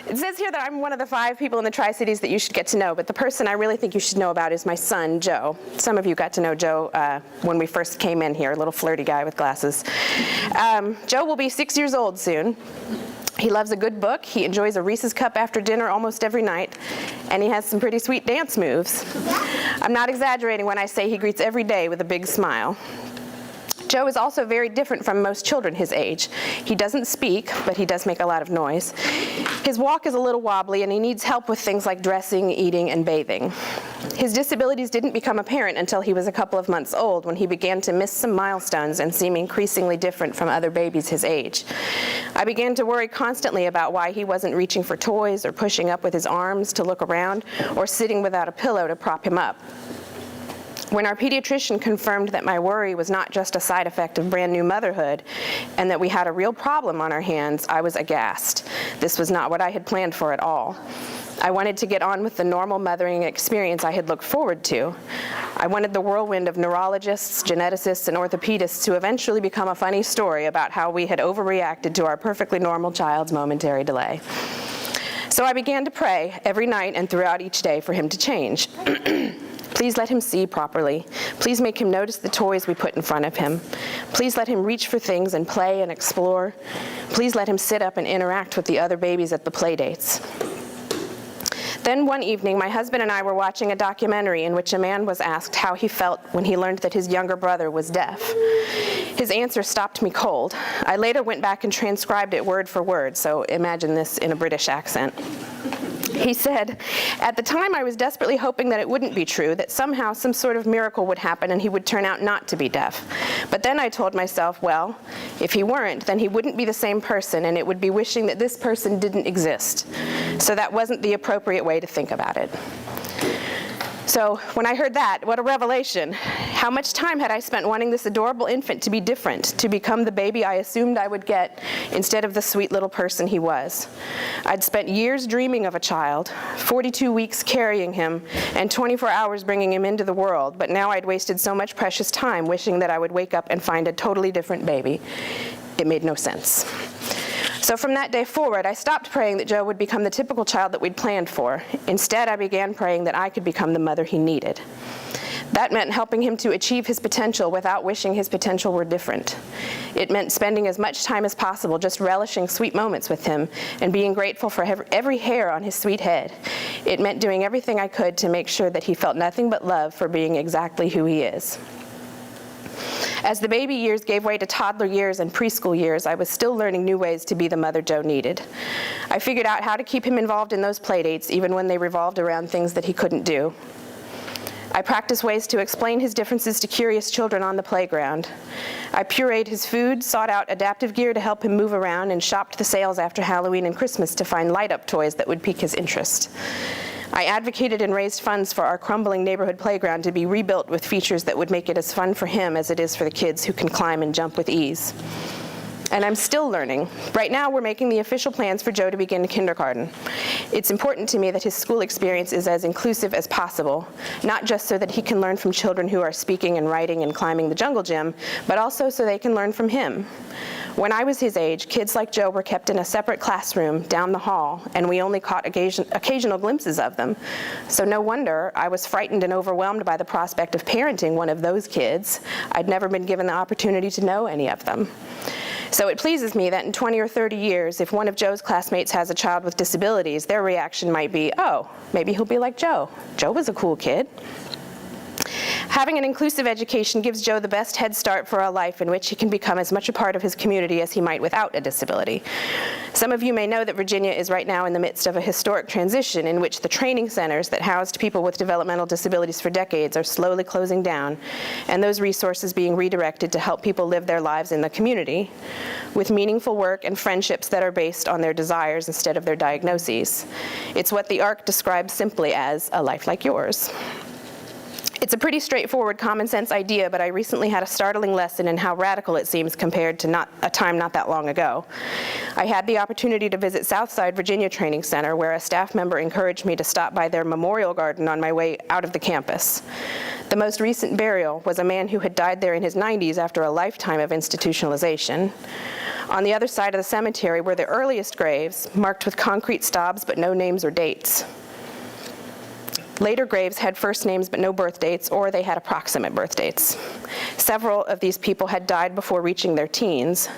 It says here that I'm one of the 5 people in the Tri-Cities that you should get to know, but the person I really think you should know about is my son, Joe. Some of you got to know Joe when we first came in here, a little flirty guy with glasses. Joe will be 6 years old soon. He loves a good book, he enjoys a Reese's cup after dinner almost every night, and he has some pretty sweet dance moves. I'm not exaggerating when I say he greets every day with a big smile. Joe is also very different from most children his age. He doesn't speak, but he does make a lot of noise. His walk is a little wobbly, and he needs help with things like dressing, eating, and bathing. His disabilities didn't become apparent until he was a couple of months old, when he began to miss some milestones and seem increasingly different from other babies his age. I began to worry constantly about why he wasn't reaching for toys or pushing up with his arms to look around or sitting without a pillow to prop him up. When our pediatrician confirmed that my worry was not just a side effect of brand new motherhood and that we had a real problem on our hands, I was aghast. This was not what I had planned for at all. I wanted to get on with the normal mothering experience I had looked forward to. I wanted the whirlwind of neurologists, geneticists, and orthopedists to eventually become a funny story about how we had overreacted to our perfectly normal child's momentary delay. So I began to pray every night and throughout each day for him to change. Please let him see properly. Please make him notice the toys we put in front of him. Please let him reach for things and play and explore. Please let him sit up and interact with the other babies at the play dates. Then one evening, my husband and I were watching a documentary in which a man was asked how he felt when he learned that his younger brother was deaf. His answer stopped me cold. I later went back and transcribed it word for word, so imagine this in a British accent. He said, "At the time I was desperately hoping that it wouldn't be true, that somehow some sort of miracle would happen and he would turn out not to be deaf. But then I told myself, well, if he weren't, then he wouldn't be the same person, and it would be wishing that this person didn't exist. So that wasn't the appropriate way to think about it." So when I heard that, what a revelation. How much time had I spent wanting this adorable infant to be different, to become the baby I assumed I would get instead of the sweet little person he was? I'd spent years dreaming of a child, 42 weeks carrying him, and 24 hours bringing him into the world, but now I'd wasted so much precious time wishing that I would wake up and find a totally different baby. It made no sense. So from that day forward, I stopped praying that Joe would become the typical child that we'd planned for. Instead, I began praying that I could become the mother he needed. That meant helping him to achieve his potential without wishing his potential were different. It meant spending as much time as possible just relishing sweet moments with him and being grateful for every hair on his sweet head. It meant doing everything I could to make sure that he felt nothing but love for being exactly who he is. As the baby years gave way to toddler years and preschool years, I was still learning new ways to be the mother Joe needed. I figured out how to keep him involved in those play dates, even when they revolved around things that he couldn't do. I practiced ways to explain his differences to curious children on the playground. I pureed his food, sought out adaptive gear to help him move around, and shopped the sales after Halloween and Christmas to find light-up toys that would pique his interest. I advocated and raised funds for our crumbling neighborhood playground to be rebuilt with features that would make it as fun for him as it is for the kids who can climb and jump with ease. And I'm still learning. Right now, we're making the official plans for Joe to begin kindergarten. It's important to me that his school experience is as inclusive as possible, not just so that he can learn from children who are speaking and writing and climbing the jungle gym, but also so they can learn from him. When I was his age, kids like Joe were kept in a separate classroom down the hall, and we only caught occasional glimpses of them. So no wonder I was frightened and overwhelmed by the prospect of parenting one of those kids. I'd never been given the opportunity to know any of them. So it pleases me that in 20 or 30 years, if one of Joe's classmates has a child with disabilities, their reaction might be, oh, maybe he'll be like Joe. Joe was a cool kid. Having an inclusive education gives Joe the best head start for a life in which he can become as much a part of his community as he might without a disability. Some of you may know that Virginia is right now in the midst of a historic transition in which the training centers that housed people with developmental disabilities for decades are slowly closing down, and those resources being redirected to help people live their lives in the community with meaningful work and friendships that are based on their desires instead of their diagnoses. It's what the ARC describes simply as a life like yours. It's a pretty straightforward, common sense idea, but I recently had a startling lesson in how radical it seems compared to a time not that long ago. I had the opportunity to visit Southside Virginia Training Center, where a staff member encouraged me to stop by their memorial garden on my way out of the campus. The most recent burial was a man who had died there in his 90s after a lifetime of institutionalization. On the other side of the cemetery were the earliest graves, marked with concrete stobs but no names or dates. Later graves had first names but no birth dates, or they had approximate birth dates. Several of these people had died before reaching their teens.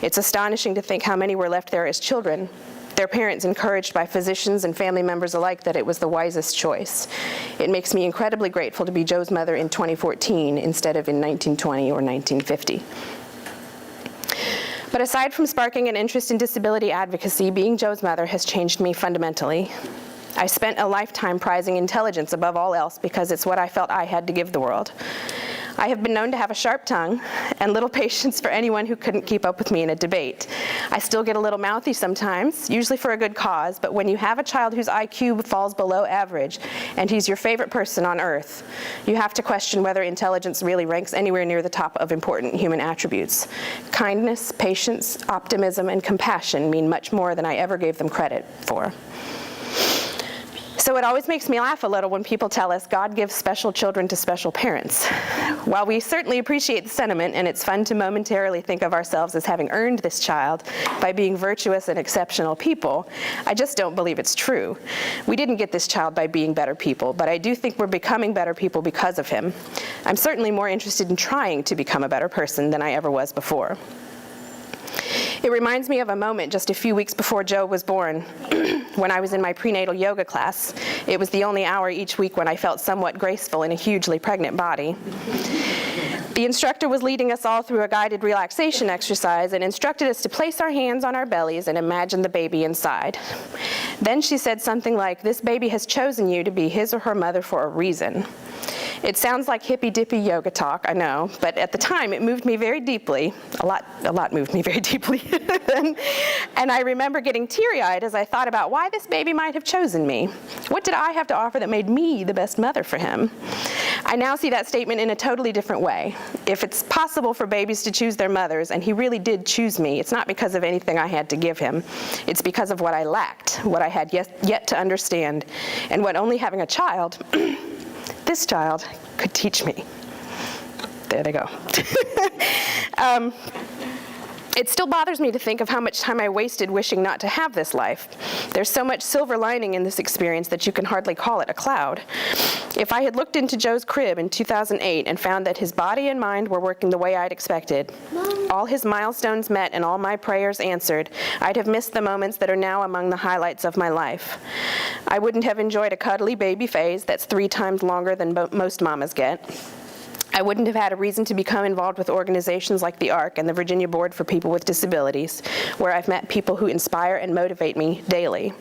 It's astonishing to think how many were left there as children, their parents encouraged by physicians and family members alike that it was the wisest choice. It makes me incredibly grateful to be Joe's mother in 2014 instead of in 1920 or 1950. But aside from sparking an interest in disability advocacy, being Joe's mother has changed me fundamentally. I spent a lifetime prizing intelligence above all else because it's what I felt I had to give the world. I have been known to have a sharp tongue and little patience for anyone who couldn't keep up with me in a debate. I still get a little mouthy sometimes, usually for a good cause, but when you have a child whose IQ falls below average and he's your favorite person on earth, you have to question whether intelligence really ranks anywhere near the top of important human attributes. Kindness, patience, optimism, and compassion mean much more than I ever gave them credit for. So it always makes me laugh a little when people tell us God gives special children to special parents. While we certainly appreciate the sentiment, and it's fun to momentarily think of ourselves as having earned this child by being virtuous and exceptional people, I just don't believe it's true. We didn't get this child by being better people, but I do think we're becoming better people because of him. I'm certainly more interested in trying to become a better person than I ever was before. It reminds me of a moment just a few weeks before Joe was born, when I was in my prenatal yoga class. It was the only hour each week when I felt somewhat graceful in a hugely pregnant body. The instructor was leading us all through a guided relaxation exercise and instructed us to place our hands on our bellies and imagine the baby inside. Then she said something like, "This baby has chosen you to be his or her mother for a reason." It sounds like hippy-dippy yoga talk, I know, but at the time it moved me very deeply. A lot moved me very deeply. And I remember getting teary-eyed as I thought about why this baby might have chosen me. What did I have to offer that made me the best mother for him? I now see that statement in a totally different way. If it's possible for babies to choose their mothers, and he really did choose me, it's not because of anything I had to give him. It's because of what I lacked, what I had yet to understand, and what only having a child this child could teach me. There they go. It still bothers me to think of how much time I wasted wishing not to have this life. There's so much silver lining in this experience that you can hardly call it a cloud. If I had looked into Joe's crib in 2008 and found that his body and mind were working the way I'd expected, all his milestones met and all my prayers answered, I'd have missed the moments that are now among the highlights of my life. I wouldn't have enjoyed a cuddly baby phase that's 3 times longer than most mamas get. I wouldn't have had a reason to become involved with organizations like the ARC and the Virginia Board for People with Disabilities, where I've met people who inspire and motivate me daily.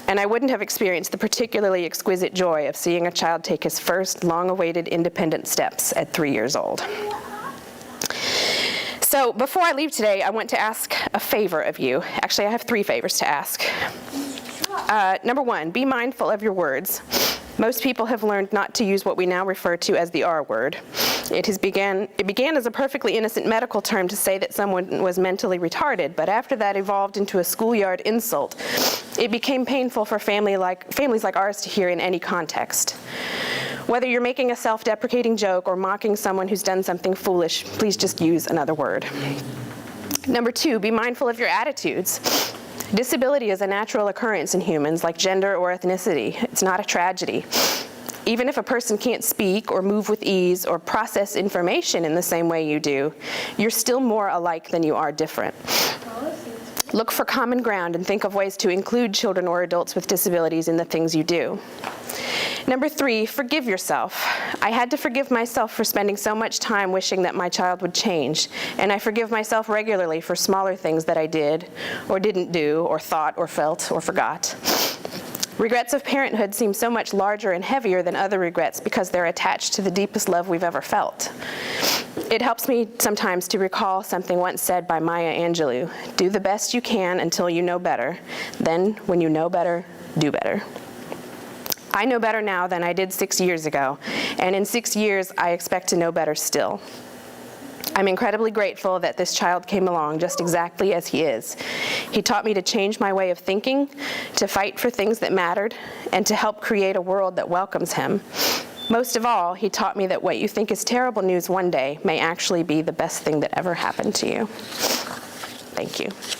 And I wouldn't have experienced the particularly exquisite joy of seeing a child take his first long-awaited independent steps at 3 years old. So before I leave today, I want to ask a favor of you. Actually, I have 3 favors to ask. Number 1, be mindful of your words. Most people have learned not to use what we now refer to as the R word. It began as a perfectly innocent medical term to say that someone was mentally retarded, but after that evolved into a schoolyard insult. It became painful for families like ours to hear in any context. Whether you're making a self-deprecating joke or mocking someone who's done something foolish, please just use another word. Number 2, be mindful of your attitudes. Disability is a natural occurrence in humans, like gender or ethnicity. It's not a tragedy. Even if a person can't speak or move with ease or process information in the same way you do, you're still more alike than you are different. Look for common ground and think of ways to include children or adults with disabilities in the things you do. Number 3, forgive yourself. I had to forgive myself for spending so much time wishing that my child would change, and I forgive myself regularly for smaller things that I did, or didn't do, or thought, or felt, or forgot. Regrets of parenthood seem so much larger and heavier than other regrets because they're attached to the deepest love we've ever felt. It helps me sometimes to recall something once said by Maya Angelou: do the best you can until you know better. Then, when you know better, do better. I know better now than I did 6 years ago, and in 6 years, I expect to know better still. I'm incredibly grateful that this child came along just exactly as he is. He taught me to change my way of thinking, to fight for things that mattered, and to help create a world that welcomes him. Most of all, he taught me that what you think is terrible news one day may actually be the best thing that ever happened to you. Thank you.